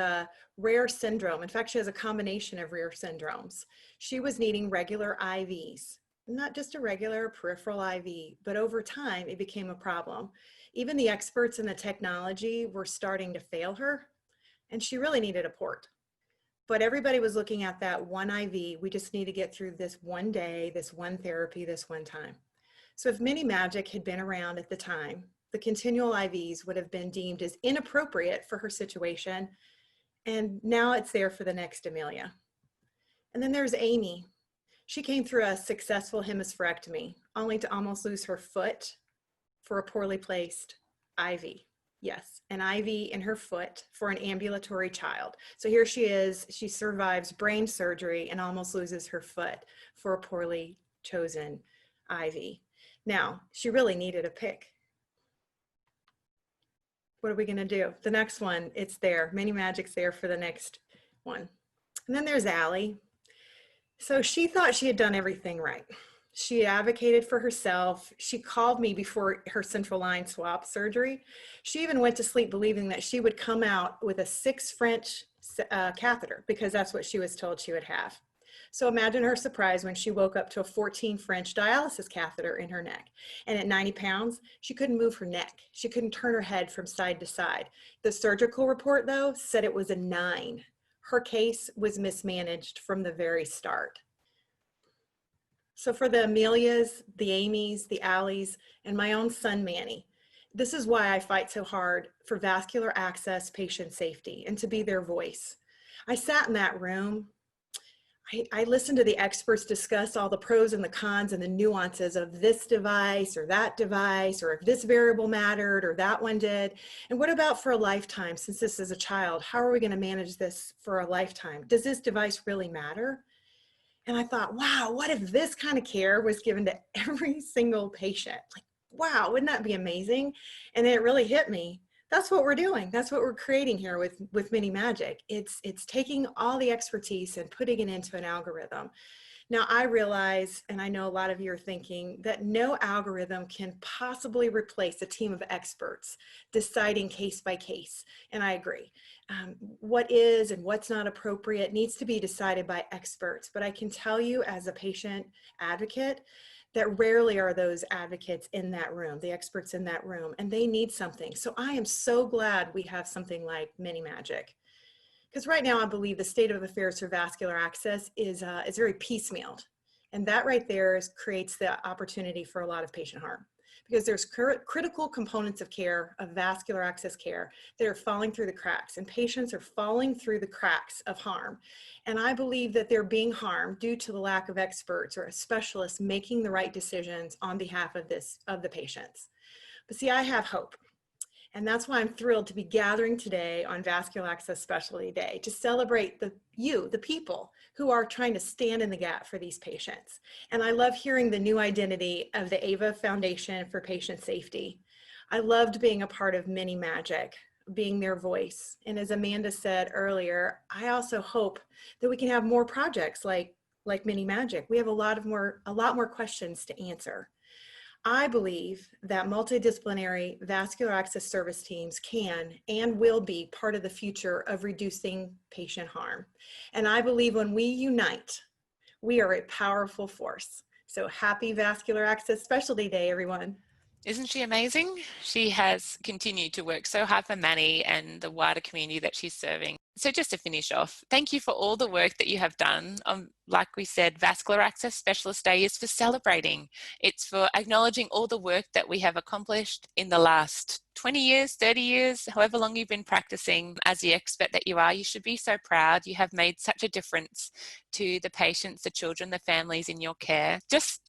rare syndrome. In fact, she has a combination of rare syndromes. She was needing regular IVs. Not just a regular peripheral IV, but over time it became a problem. Even the experts in the technology were starting to fail her, and she really needed a port. But everybody was looking at that one IV. We just need to get through this one day, this one therapy, this one time. So if miniMAGIC had been around at the time, the continual IVs would have been deemed as inappropriate for her situation, and now it's there for the next Amelia. And then there's Amy. She came through a successful hemispherectomy, only to almost lose her foot for a poorly placed IV. Yes, an IV in her foot for an ambulatory child. So here she is, she survives brain surgery and almost loses her foot for a poorly chosen IV. Now, she really needed a PIC. What are we gonna do? The next one, it's there. miniMAGIC's there for the next one. And then there's Allie. So she thought she had done everything right. She advocated for herself. She called me before her central line swap surgery. She even went to sleep believing that she would come out with a 6 French catheter, because that's what she was told she would have. So imagine her surprise when she woke up to a 14 French dialysis catheter in her neck. And at 90 pounds, she couldn't move her neck. She couldn't turn her head from side to side. The surgical report, though, said it was a 9. Her case was mismanaged from the very start. So for the Amelias, the Amys, the Allies, and my own son, Manny, this is why I fight so hard for vascular access patient safety and to be their voice. I sat in that room. I listened to the experts discuss all the pros and the cons and the nuances of this device or that device, or if this variable mattered or that one did. And what about for a lifetime? Since this is a child, how are we going to manage this for a lifetime? Does this device really matter? And I thought, wow, what if this kind of care was given to every single patient? Like, wow, wouldn't that be amazing? And then it really hit me. That's what we're doing. That's what we're creating here with miniMAGIC. It's taking all the expertise and putting it into an algorithm. Now, I realize, and I know a lot of you are thinking, that no algorithm can possibly replace a team of experts deciding case by case, and I agree. What is and what's not appropriate needs to be decided by experts, but I can tell you as a patient advocate that rarely are those advocates in that room, the experts in that room, and they need something. So I am so glad we have something like miniMAGIC. Because right now I believe the state of affairs for vascular access is very piecemealed. And that right there creates the opportunity for a lot of patient harm. Because there's critical components of care, of vascular access care, that are falling through the cracks, and patients are falling through the cracks of harm. And I believe that they're being harmed due to the lack of experts or a specialist making the right decisions on behalf of the patients. But see, I have hope. And that's why I'm thrilled to be gathering today on Vascular Access Specialty Day to celebrate the people who are trying to stand in the gap for these patients. And I love hearing the new identity of the AVA Foundation for Patient Safety. I loved being a part of miniMAGIC, being their voice. And as Amanda said earlier, I also hope that we can have more projects like miniMAGIC. We have a lot more questions to answer. I believe that multidisciplinary vascular access service teams can and will be part of the future of reducing patient harm. And I believe when we unite, we are a powerful force. So happy Vascular Access Specialty Day, everyone. Isn't she amazing? She has continued to work so hard for Manny and the wider community that she's serving. So just to finish off, thank you for all the work that you have done. Like we said, Vascular Access Specialist Day is for celebrating. It's for acknowledging all the work that we have accomplished in the last 20 years, 30 years, however long you've been practicing. As the expert that you are, you should be so proud. You have made such a difference to the patients, the children, the families in your care.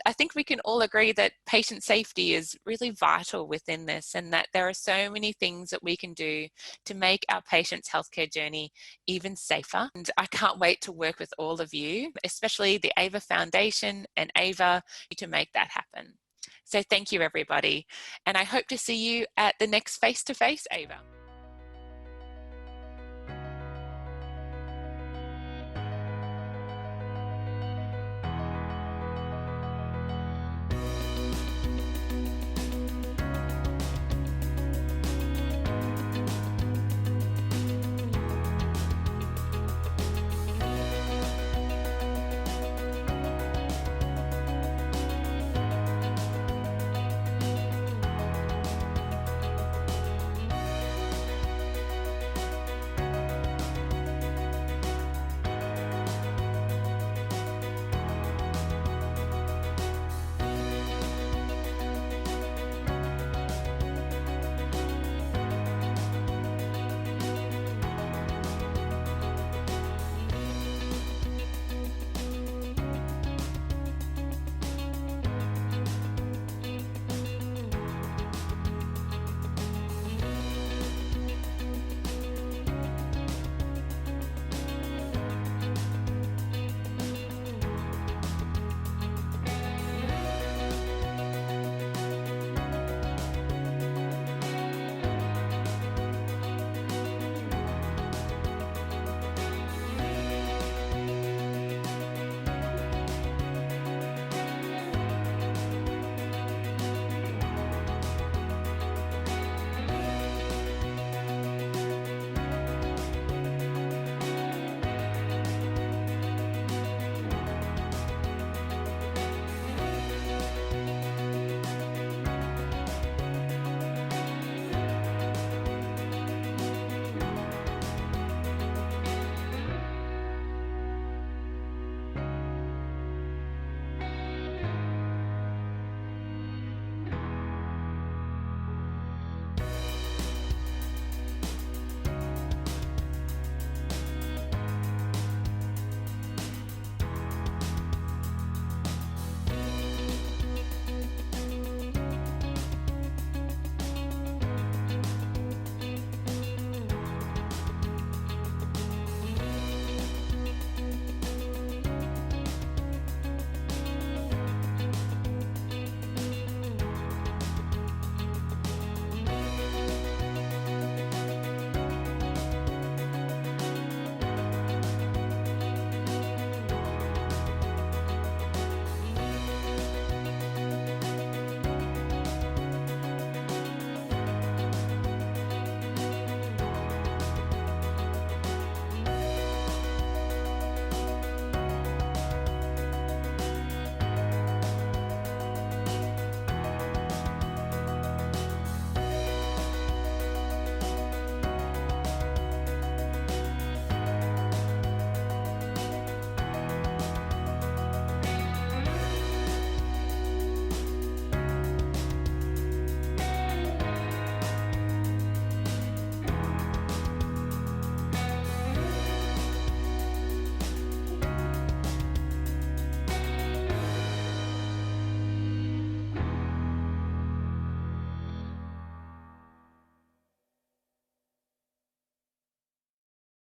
I think we can all agree that patient safety is really vital within this, and that there are so many things that we can do to make our patients' healthcare journey even safer. And I can't wait to work with all of you, especially the AVA Foundation and AVA, to make that happen. So thank you, everybody. And I hope to see you at the next face-to-face AVA.